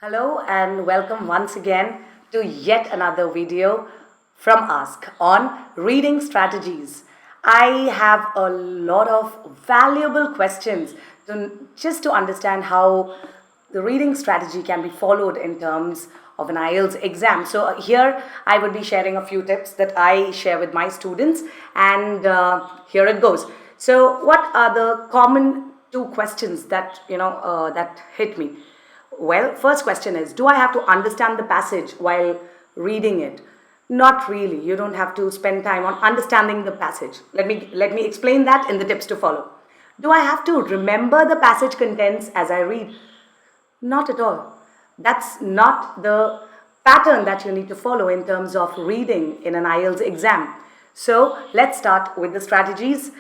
Hello and welcome once again to yet another video from Ask on reading strategies. I have a lot of valuable questions just to understand how the reading strategy can be followed in terms of an IELTS exam. So here I would be sharing a few tips that I share with my students, and here it goes. So what are the common two questions that that hit me? Well, first question is, do I have to understand the passage while reading it? Not really. You don't have to spend time on understanding the passage. Let me explain that in the tips to follow. Do I have to remember the passage contents as I read? Not at all. That's not the pattern that you need to follow in terms of reading in an IELTS exam. So let's start with the strategies.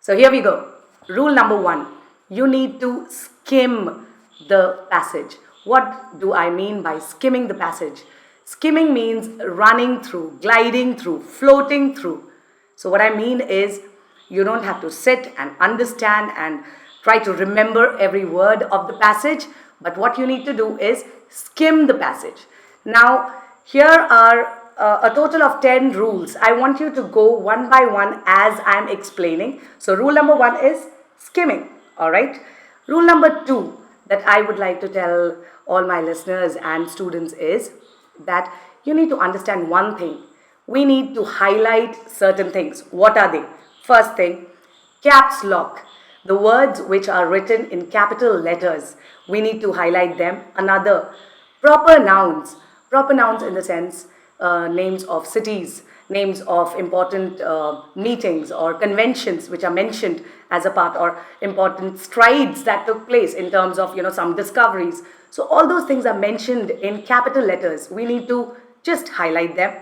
So here we go. Rule number 1. You need to skim the passage. What do I mean by skimming the passage? Skimming means running through, gliding through, floating through. So what I mean is you don't have to sit and understand and try to remember every word of the passage, but what you need to do is skim the passage. Now here are a total of 10 rules. I want you to go one by one as I am explaining. So rule number 1 is skimming. All right. Rule number 2 that I would like to tell all my listeners and students is that you need to understand one thing. We need to highlight certain things. What are they? First thing, caps lock. The words which are written in capital letters, we need to highlight them. Another, proper nouns. Proper nouns in the sense names of cities, names of important meetings or conventions which are mentioned as a part, or important strides that took place in terms of some discoveries. So all those things are mentioned in capital letters. We need to just highlight them.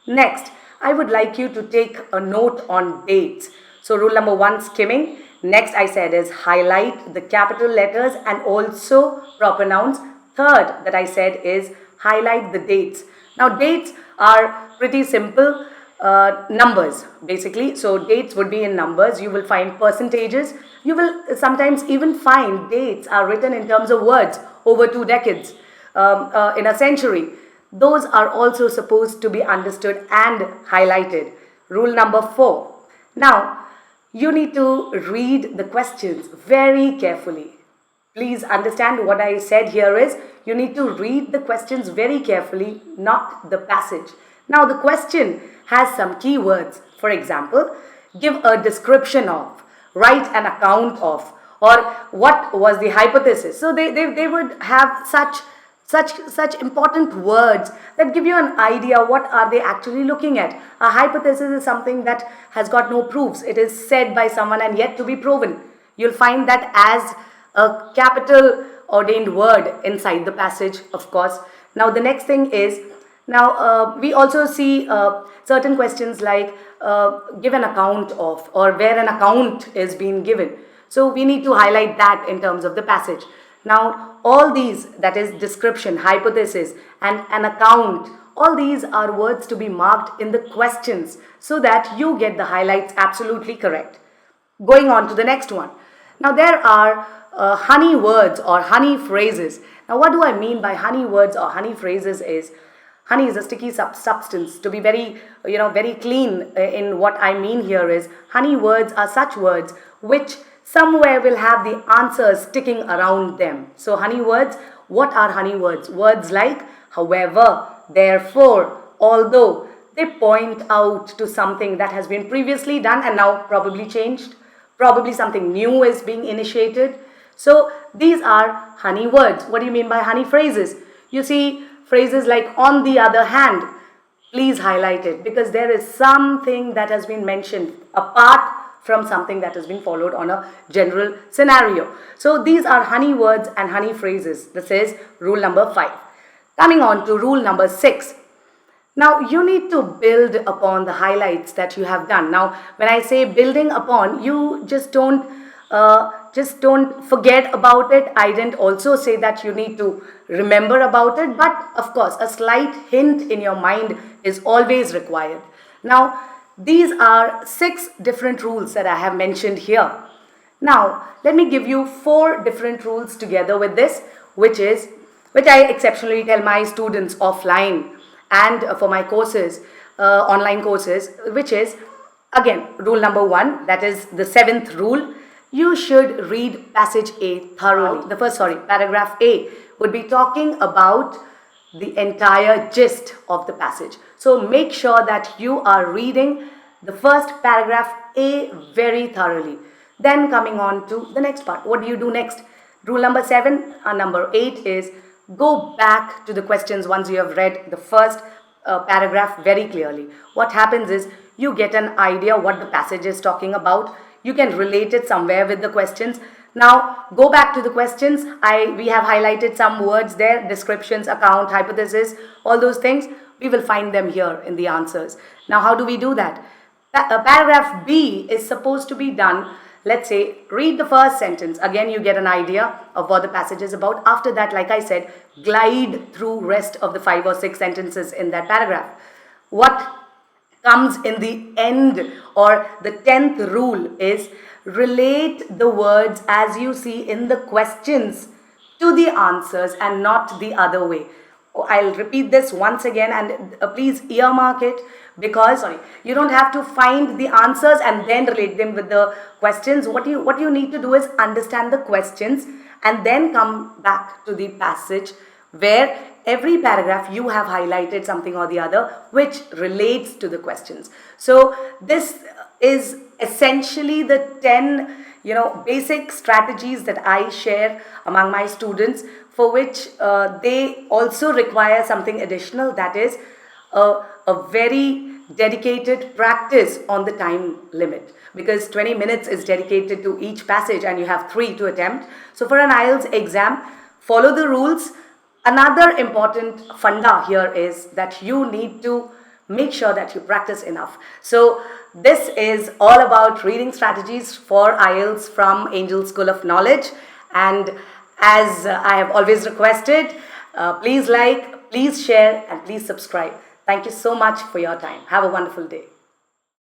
Next, I would like you to take a note on dates. So rule number 1, skimming. Next I said is highlight the capital letters and also proper nouns. Third that I said is highlight the dates. Now dates are pretty simple. Numbers basically. So dates would be in numbers. You will find percentages. You will sometimes even find dates are written in terms of words over 2 decades, in a century. Those are also supposed to be understood and highlighted. Rule number 4. Now you need to read the questions very carefully. Please understand what I said here is you need to read the questions very carefully, not the passage. Now the question has some keywords. For example, give a description of, write an account of, or what was the hypothesis. So they would have such important words that give you an idea what are they actually looking at. A hypothesis is something that has got no proofs. It is said by someone and yet to be proven. You'll find that as a capital ordained word inside the passage, of course. Now the next thing is, now we also see certain questions like give an account of, or where an account is being given. So we need to highlight that in terms of the passage. Now all these, that is description, hypothesis and an account, all these are words to be marked in the questions so that you get the highlights absolutely correct. Going on to the next one. Now there are honey words or honey phrases. Now what do I mean by honey words or honey phrases is, honey is a sticky substance. To be very, very clean in what I mean here is, honey words are such words which somewhere will have the answers sticking around them. So honey words, what are honey words? Words like however, therefore, although, they point out to something that has been previously done and now probably changed. Probably something new is being initiated. So these are honey words. What do you mean by honey phrases? You see phrases like on the other hand. Please highlight it because there is something that has been mentioned apart from something that has been followed on a general scenario. So these are honey words and honey phrases. This is rule number 5. Coming on to rule number 6. Now you need to build upon the highlights that you have done. Now when I say building upon, you just don't forget about it. I didn't also say that you need to remember about it, but of course a slight hint in your mind is always required. Now these are 6 different rules that I have mentioned here. Now let me give you 4 different rules together with this, which is which I exceptionally tell my students offline and for my courses, online courses, which is again rule number 1, that is the 7th rule. You should read passage A thoroughly. Paragraph A would be talking about the entire gist of the passage. So make sure that you are reading the first paragraph A very thoroughly. Then coming on to the next part. What do you do next? Rule number 7, number 8 is go back to the questions once you have read the first paragraph very clearly. What happens is you get an idea what the passage is talking about. You can relate it somewhere with the questions. Now go back to the questions. We have highlighted some words there: descriptions, account, hypothesis, all those things. We will find them here in the answers. Now how do we do that? Paragraph B is supposed to be done. Let's say read the first sentence. Again, you get an idea of what the passage is about. After that, like I said, glide through rest of the 5 or 6 sentences in that paragraph. What comes in the end, or the 10th rule, is relate the words as you see in the questions to the answers and not the other way. I'll repeat this once again, and please earmark it, because you don't have to find the answers and then relate them with the questions. What you need to do is understand the questions and then come back to the passage where every paragraph you have highlighted something or the other which relates to the questions. So this is essentially the 10 basic strategies that I share among my students, for which they also require something additional, that is a very dedicated practice on the time limit, because 20 minutes is dedicated to each passage and you have 3 to attempt. So for an IELTS exam, follow the rules. Another important funda here is that you need to make sure that you practice enough. So this is all about reading strategies for IELTS from Angel School of Knowledge. And as I have always requested, please like, please share, and please subscribe. Thank you so much for your time. Have a wonderful day.